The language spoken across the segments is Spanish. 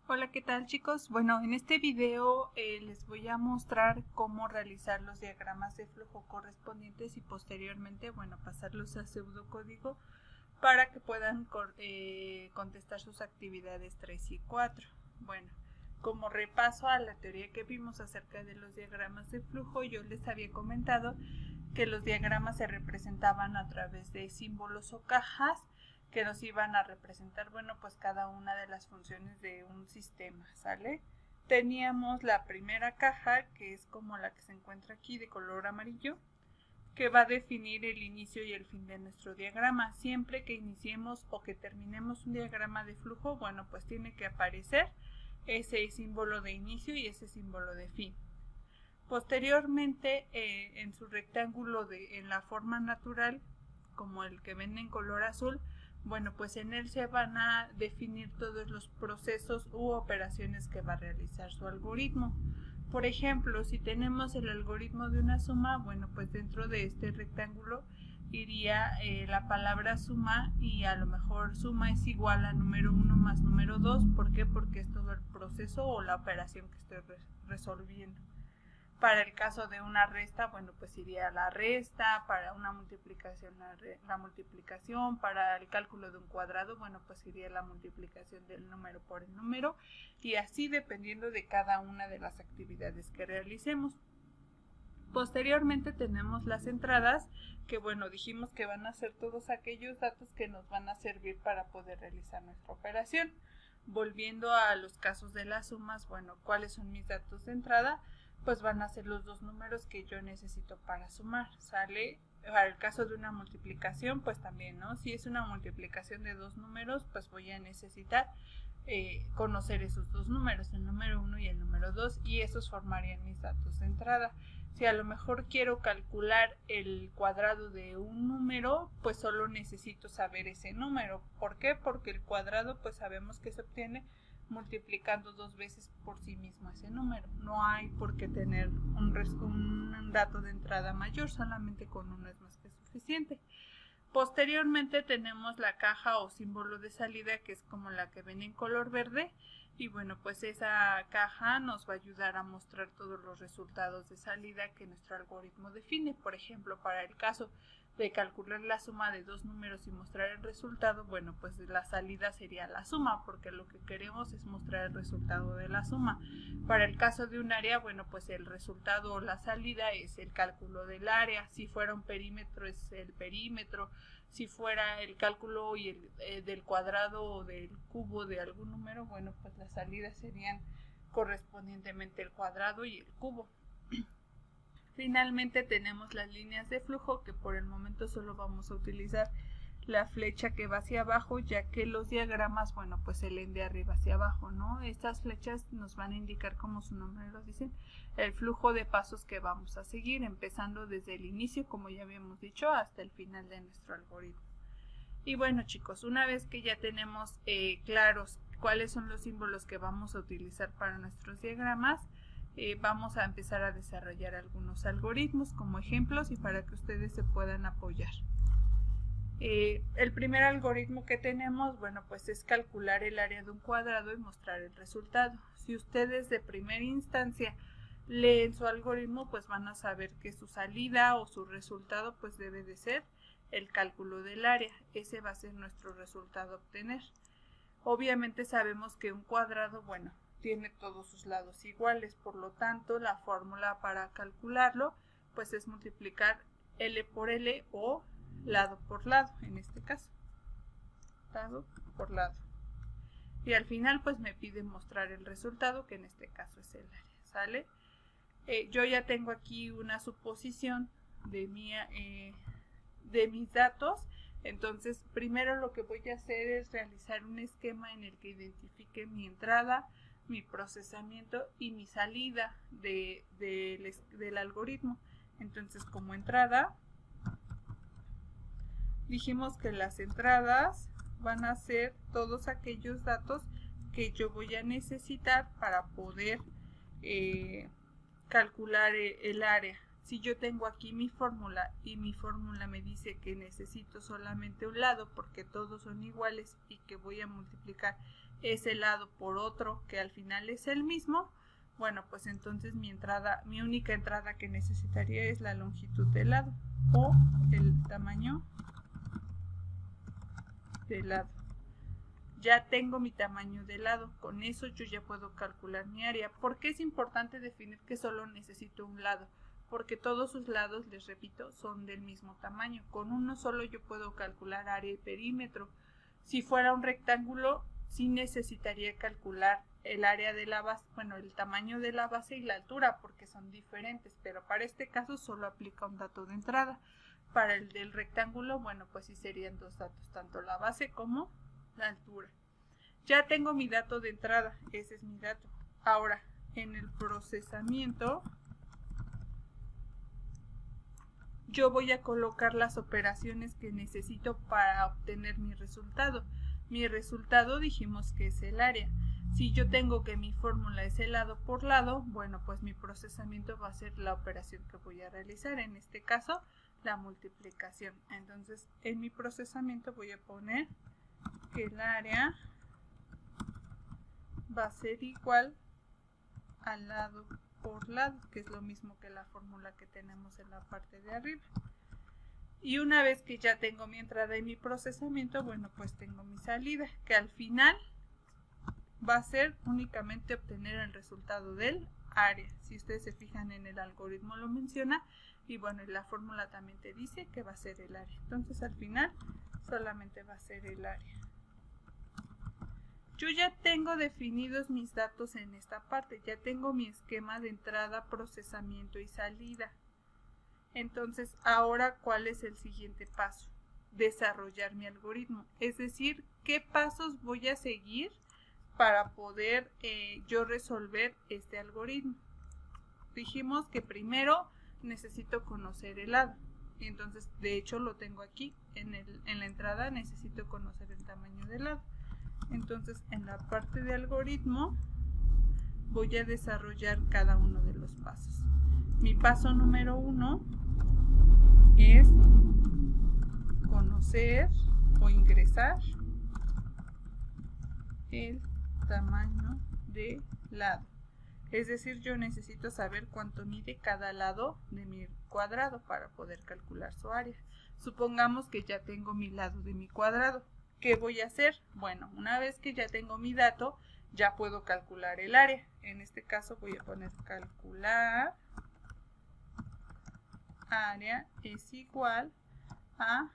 Hola, ¿qué tal chicos? Bueno, en este video les voy a mostrar cómo realizar los diagramas de flujo correspondientes y posteriormente, bueno, pasarlos a pseudocódigo para que puedan contestar sus actividades 3 y 4. Bueno, como repaso a la teoría que vimos acerca de los diagramas de flujo, yo les había comentado que los diagramas se representaban a través de símbolos o cajas que nos iban a representar, bueno, pues cada una de las funciones de un sistema, ¿sale? Teníamos la primera caja, que es como la que se encuentra aquí de color amarillo, que va a definir el inicio y el fin de nuestro diagrama. Siempre que iniciemos o que terminemos un diagrama de flujo, bueno, pues tiene que aparecer ese símbolo de inicio y ese símbolo de fin. Posteriormente, en su rectángulo en la forma natural, como el que ven en color azul, bueno, pues en él se van a definir todos los procesos u operaciones que va a realizar su algoritmo. Por ejemplo, si tenemos el algoritmo de una suma, bueno, pues dentro de este rectángulo iría la palabra suma y a lo mejor suma es igual a número 1 más número 2. ¿Por qué? Porque es todo el proceso o la operación que estoy resolviendo. Para el caso de una resta, bueno, pues iría la resta, para una multiplicación la multiplicación, para el cálculo de un cuadrado, bueno, pues iría la multiplicación del número por el número, y así dependiendo de cada una de las actividades que realicemos. Posteriormente tenemos las entradas, que bueno, dijimos que van a ser todos aquellos datos que nos van a servir para poder realizar nuestra operación. Volviendo a los casos de las sumas, bueno, ¿cuáles son mis datos de entrada? Pues van a ser los dos números que yo necesito para sumar, ¿sale? Para el caso de una multiplicación, pues también, ¿no? Si es una multiplicación de dos números, pues voy a necesitar conocer esos dos números, el número 1 y el número 2, y esos formarían mis datos de entrada. Si a lo mejor quiero calcular el cuadrado de un número, pues solo necesito saber ese número. ¿Por qué? Porque el cuadrado pues sabemos que se obtiene multiplicando dos veces por sí mismo ese número. No hay por qué tener un dato de entrada mayor, solamente con uno es más que suficiente. Posteriormente tenemos la caja o símbolo de salida, que es como la que ven en color verde, y bueno, pues esa caja nos va a ayudar a mostrar todos los resultados de salida que nuestro algoritmo define. Por ejemplo, para el caso de calcular la suma de dos números y mostrar el resultado, bueno, pues la salida sería la suma, porque lo que queremos es mostrar el resultado de la suma. Para el caso de un área, bueno, pues el resultado o la salida es el cálculo del área. Si fuera un perímetro es el perímetro. Si fuera el cálculo y del cuadrado o del cubo de algún número, bueno, pues las salidas serían correspondientemente el cuadrado y el cubo. Finalmente tenemos las líneas de flujo, que por el momento solo vamos a utilizar la flecha que va hacia abajo, ya que los diagramas, bueno, pues se leen de arriba hacia abajo, ¿no? Estas flechas nos van a indicar, como su nombre lo dice, el flujo de pasos que vamos a seguir, empezando desde el inicio, como ya habíamos dicho, hasta el final de nuestro algoritmo. Y bueno, chicos, una vez que ya tenemos claros cuáles son los símbolos que vamos a utilizar para nuestros diagramas, vamos a empezar a desarrollar algunos algoritmos como ejemplos y para que ustedes se puedan apoyar. El primer algoritmo que tenemos, bueno, pues es calcular el área de un cuadrado y mostrar el resultado. Si ustedes de primera instancia leen su algoritmo, pues van a saber que su salida o su resultado pues debe de ser el cálculo del área. Ese va a ser nuestro resultado a obtener. Obviamente sabemos que un cuadrado, bueno, tiene todos sus lados iguales, por lo tanto la fórmula para calcularlo pues es multiplicar L por L o lado por lado, en este caso, lado por lado. Y al final pues me pide mostrar el resultado, que en este caso es el área, ¿sale? Yo ya tengo aquí una suposición de mis datos. Entonces primero lo que voy a hacer es realizar un esquema en el que identifique mi entrada, mi procesamiento y mi salida del algoritmo. Entonces, como entrada, dijimos que las entradas van a ser todos aquellos datos que yo voy a necesitar para poder calcular el área, si yo tengo aquí mi fórmula y mi fórmula me dice que necesito solamente un lado porque todos son iguales y que voy a multiplicar ese lado por otro que al final es el mismo, bueno, pues entonces mi única entrada que necesitaría es la longitud del lado o el tamaño del lado. Ya tengo mi tamaño de lado, con eso yo ya puedo calcular mi área. ¿Por qué es importante definir que solo necesito un lado? Porque todos sus lados, les repito, son del mismo tamaño. Con uno solo yo puedo calcular área y perímetro. Si fuera un rectángulo, sí necesitaría calcular el área de la base, bueno, el tamaño de la base y la altura, porque son diferentes, pero para este caso solo aplica un dato de entrada. Para el del rectángulo, bueno, pues sí serían dos datos, tanto la base como la altura. Ya tengo mi dato de entrada, ese es mi dato. Ahora, en el procesamiento, yo voy a colocar las operaciones que necesito para obtener mi resultado. Mi resultado dijimos que es el área. Si yo tengo que mi fórmula es el lado por lado, bueno, pues mi procesamiento va a ser la operación que voy a realizar. En este caso, la multiplicación. Entonces, en mi procesamiento voy a poner que el área va a ser igual al lado por lado, que es lo mismo que la fórmula que tenemos en la parte de arriba. Y una vez que ya tengo mi entrada y mi procesamiento, bueno, pues tengo mi salida, que al final va a ser únicamente obtener el resultado del área. Si ustedes se fijan en el algoritmo lo menciona, y bueno, la fórmula también te dice que va a ser el área. Entonces al final solamente va a ser el área. Yo ya tengo definidos mis datos en esta parte, ya tengo mi esquema de entrada, procesamiento y salida. Entonces, ahora, ¿cuál es el siguiente paso? Desarrollar mi algoritmo, es decir, ¿qué pasos voy a seguir para poder yo resolver este algoritmo? Dijimos que primero necesito conocer el lado, entonces, de hecho, lo tengo aquí, en la entrada necesito conocer el tamaño del lado. Entonces, en la parte de algoritmo voy a desarrollar cada uno de los pasos. Mi paso número 1 es conocer o ingresar el tamaño de lado. Es decir, yo necesito saber cuánto mide cada lado de mi cuadrado para poder calcular su área. Supongamos que ya tengo mi lado de mi cuadrado. ¿Qué voy a hacer? Bueno, una vez que ya tengo mi dato, ya puedo calcular el área. En este caso voy a poner calcular área es igual a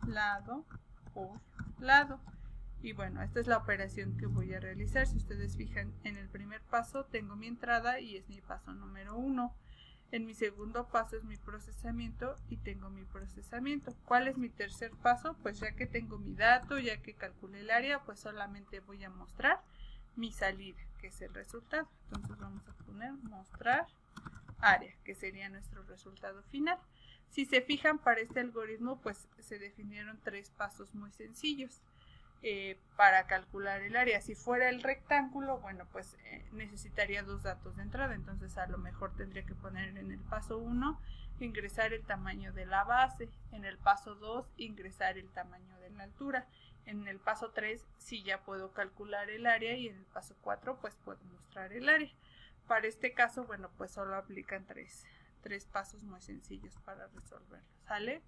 lado por lado. Y bueno, esta es la operación que voy a realizar. Si ustedes fijan en el primer paso, tengo mi entrada y es mi paso número 1. En mi segundo paso es mi procesamiento y tengo mi procesamiento. ¿Cuál es mi tercer paso? Pues ya que tengo mi dato, ya que calculé el área, pues solamente voy a mostrar mi salida, que es el resultado. Entonces vamos a poner mostrar área, que sería nuestro resultado final. Si se fijan, para este algoritmo, pues se definieron 3 pasos muy sencillos. Para calcular el área. Si fuera el rectángulo, bueno, pues necesitaría 2 datos de entrada, entonces a lo mejor tendría que poner en el paso 1 ingresar el tamaño de la base, en el paso 2 ingresar el tamaño de la altura, en el paso 3 sí ya puedo calcular el área y en el paso 4 pues puedo mostrar el área. Para este caso, bueno, pues solo aplican 3 pasos muy sencillos para resolverlo, ¿sale?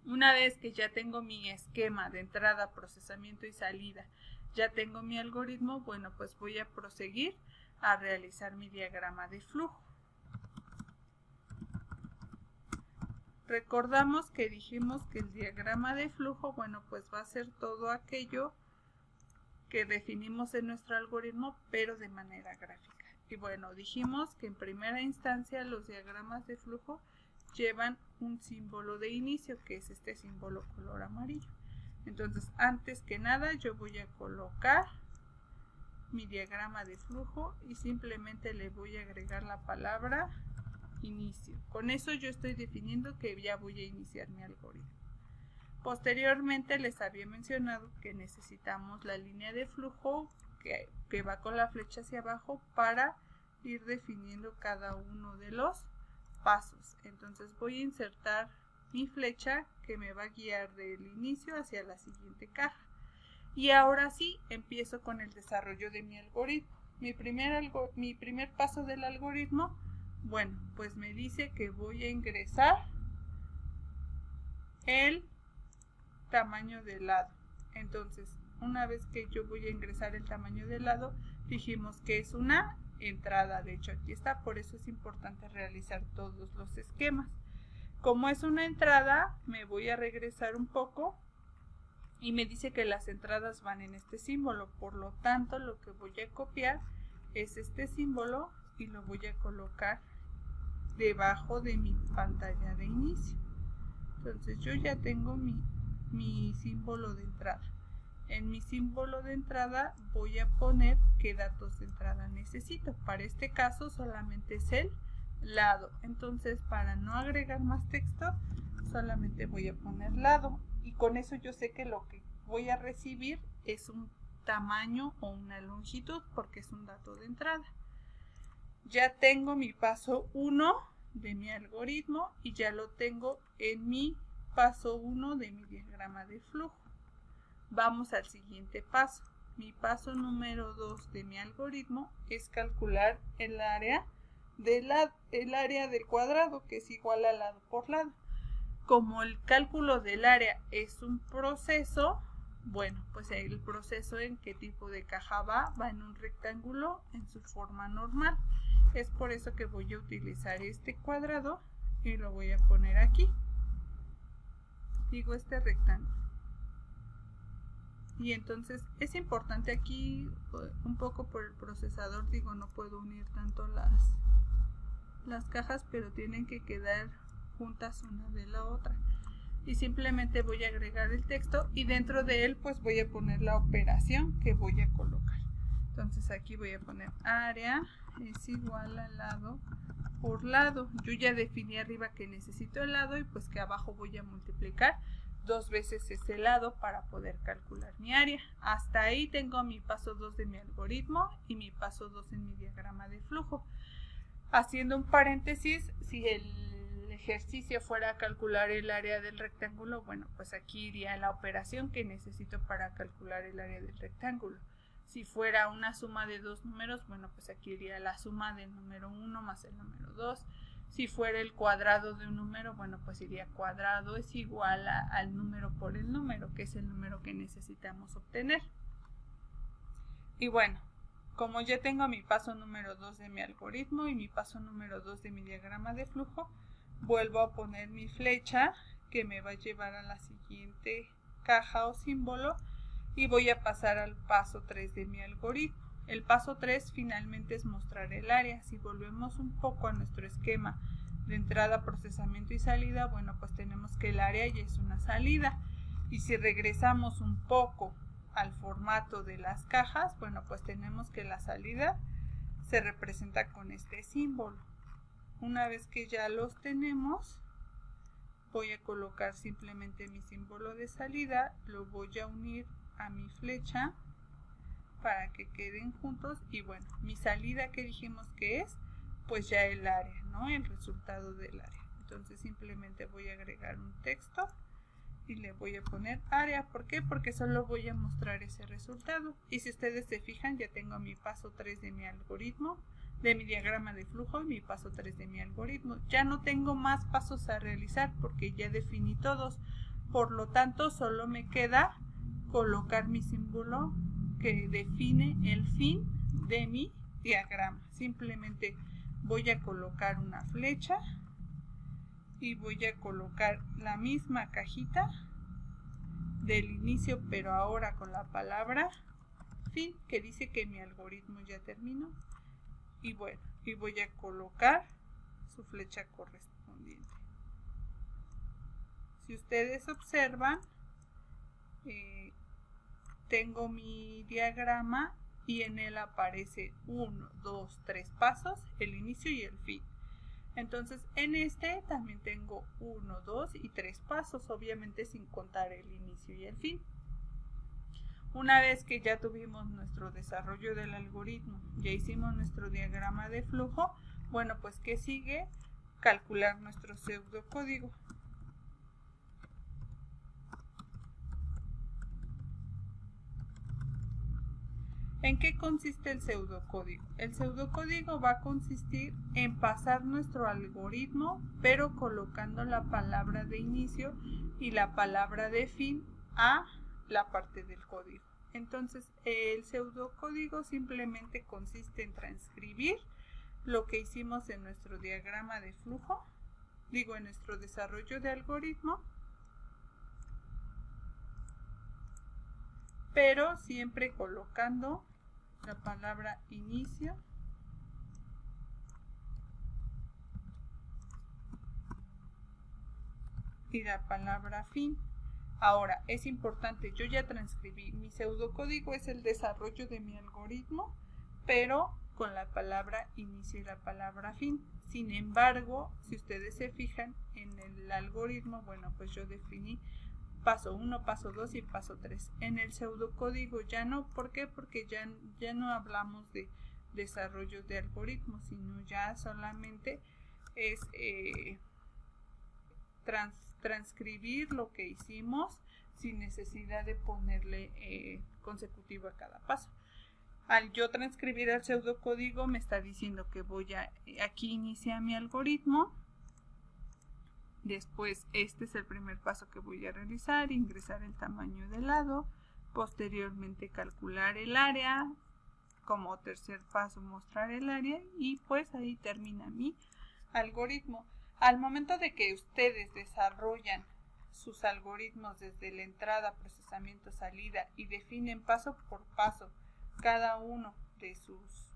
Una vez que ya tengo mi esquema de entrada, procesamiento y salida, ya tengo mi algoritmo, bueno, pues voy a proseguir a realizar mi diagrama de flujo. Recordamos que dijimos que el diagrama de flujo, bueno, pues va a ser todo aquello que definimos en nuestro algoritmo, pero de manera gráfica. Y bueno, dijimos que en primera instancia los diagramas de flujo llevan un símbolo de inicio, que es este símbolo color amarillo. Entonces, antes que nada, yo voy a colocar mi diagrama de flujo y simplemente le voy a agregar la palabra inicio. Con eso yo estoy definiendo que ya voy a iniciar mi algoritmo. Posteriormente les había mencionado que necesitamos la línea de flujo que va con la flecha hacia abajo para ir definiendo cada uno de los pasos. Entonces voy a insertar mi flecha que me va a guiar del inicio hacia la siguiente caja. Y ahora sí, empiezo con el desarrollo de mi algoritmo. Mi primer paso del algoritmo, bueno, pues me dice que voy a ingresar el tamaño del lado. Entonces, una vez que yo voy a ingresar el tamaño del lado, dijimos que es una entrada. De hecho, aquí está, por eso es importante realizar todos los esquemas. Como es una entrada, me voy a regresar un poco y me dice que las entradas van en este símbolo. Por lo tanto, lo que voy a copiar es este símbolo y lo voy a colocar debajo de mi pantalla de inicio. Entonces yo ya tengo mi símbolo de entrada. En mi símbolo de entrada voy a poner qué datos de entrada necesito. Para este caso solamente es el lado. Entonces, para no agregar más texto, solamente voy a poner lado. Y con eso yo sé que lo que voy a recibir es un tamaño o una longitud, porque es un dato de entrada. Ya tengo mi paso 1 de mi algoritmo y ya lo tengo en mi paso 1 de mi diagrama de flujo. Vamos al siguiente paso. Mi paso número 2 de mi algoritmo es calcular el área del cuadrado, que es igual a lado por lado. Como el cálculo del área es un proceso, bueno, pues el proceso en qué tipo de caja va en un rectángulo en su forma normal. Es por eso que voy a utilizar este cuadrado y lo voy a poner aquí. Digo este rectángulo. Y entonces es importante aquí, un poco por el procesador, digo, no puedo unir tanto las cajas, pero tienen que quedar juntas una de la otra. Y simplemente voy a agregar el texto y dentro de él pues voy a poner la operación que voy a colocar. Entonces aquí voy a poner área es igual a lado por lado. Yo ya definí arriba que necesito el lado y pues que abajo voy a multiplicar 2 veces ese lado para poder calcular mi área. Hasta ahí tengo mi paso 2 de mi algoritmo y mi paso 2 en mi diagrama de flujo. Haciendo un paréntesis, si el ejercicio fuera a calcular el área del rectángulo, bueno, pues aquí iría la operación que necesito para calcular el área del rectángulo. Si fuera una suma de 2 números, bueno, pues aquí iría la suma del número 1 más el número 2. Si fuera el cuadrado de un número, bueno, pues iría cuadrado es igual al número por el número, que es el número que necesitamos obtener. Y bueno, como ya tengo mi paso número 2 de mi algoritmo y mi paso número 2 de mi diagrama de flujo, vuelvo a poner mi flecha que me va a llevar a la siguiente caja o símbolo y voy a pasar al paso 3 de mi algoritmo. El paso 3 finalmente es mostrar el área. Si volvemos un poco a nuestro esquema de entrada, procesamiento y salida, bueno, pues tenemos que el área ya es una salida. Y si regresamos un poco al formato de las cajas, bueno, pues tenemos que la salida se representa con este símbolo. Una vez que ya los tenemos, voy a colocar simplemente mi símbolo de salida, lo voy a unir a mi flecha para que queden juntos y bueno, mi salida que dijimos que es, pues ya el área, ¿no? El resultado del área. Entonces simplemente voy a agregar un texto y le voy a poner área. ¿Por qué? Porque solo voy a mostrar ese resultado. Y si ustedes se fijan, ya tengo mi paso 3 de mi algoritmo, de mi diagrama de flujo y mi paso 3 de mi algoritmo. Ya no tengo más pasos a realizar porque ya definí todos. Por lo tanto, solo me queda colocar mi símbolo que define el fin de mi diagrama. Simplemente voy a colocar una flecha y voy a colocar la misma cajita del inicio, pero ahora con la palabra fin, que dice que mi algoritmo ya terminó. Y bueno, y voy a colocar su flecha correspondiente. Si ustedes observan, tengo mi diagrama y en él aparece 1, 2, 3 pasos, el inicio y el fin. Entonces en este también tengo 1, 2 y 3 pasos, obviamente sin contar el inicio y el fin. Una vez que ya tuvimos nuestro desarrollo del algoritmo, ya hicimos nuestro diagrama de flujo, bueno, pues ¿qué sigue? calcular nuestro pseudocódigo. ¿En qué consiste el pseudocódigo? El pseudocódigo va a consistir en pasar nuestro algoritmo, pero colocando la palabra de inicio y la palabra de fin a la parte del código. Entonces, el pseudocódigo simplemente consiste en transcribir lo que hicimos en nuestro diagrama de flujo, en nuestro desarrollo de algoritmo, pero siempre colocando la palabra inicio y la palabra fin. Ahora, es importante, yo ya transcribí, mi pseudocódigo es el desarrollo de mi algoritmo, pero con la palabra inicio y la palabra fin. Sin embargo, si ustedes se fijan en el algoritmo, bueno, pues yo definí paso 1, paso 2 y paso 3. En el pseudocódigo ya no. ¿Por qué? Porque ya no hablamos de desarrollo de algoritmos, sino ya solamente es transcribir lo que hicimos sin necesidad de ponerle consecutivo a cada paso. Al yo transcribir el pseudocódigo me está diciendo que aquí inicia mi algoritmo. Después este es el primer paso que voy a realizar, ingresar el tamaño del lado, posteriormente calcular el área, como tercer paso mostrar el área y pues ahí termina mi algoritmo. Al momento de que ustedes desarrollan sus algoritmos desde la entrada, procesamiento, salida y definen paso por paso cada uno de sus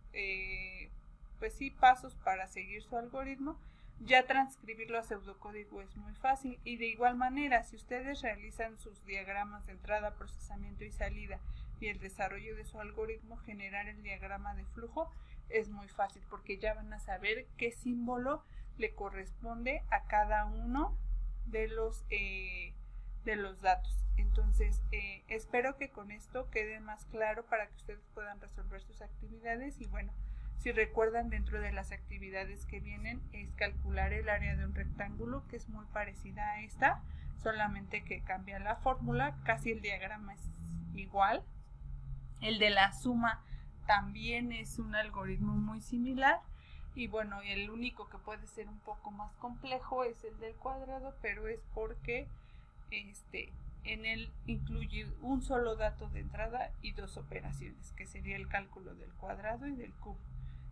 pasos para seguir su algoritmo, ya transcribirlo a pseudocódigo es muy fácil. Y de igual manera, si ustedes realizan sus diagramas de entrada, procesamiento y salida y el desarrollo de su algoritmo, generar el diagrama de flujo es muy fácil porque ya van a saber qué símbolo le corresponde a cada uno de los datos. Entonces, espero que con esto quede más claro para que ustedes puedan resolver sus actividades. Y bueno, si recuerdan, dentro de las actividades que vienen es calcular el área de un rectángulo, que es muy parecida a esta, solamente que cambia la fórmula, casi el diagrama es igual. El de la suma también es un algoritmo muy similar. Y bueno, el único que puede ser un poco más complejo es el del cuadrado, pero es porque en él incluye un solo dato de entrada y dos operaciones, que sería el cálculo del cuadrado y del cubo.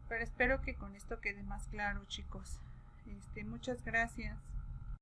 Pero espero que con esto quede más claro, chicos. Muchas gracias.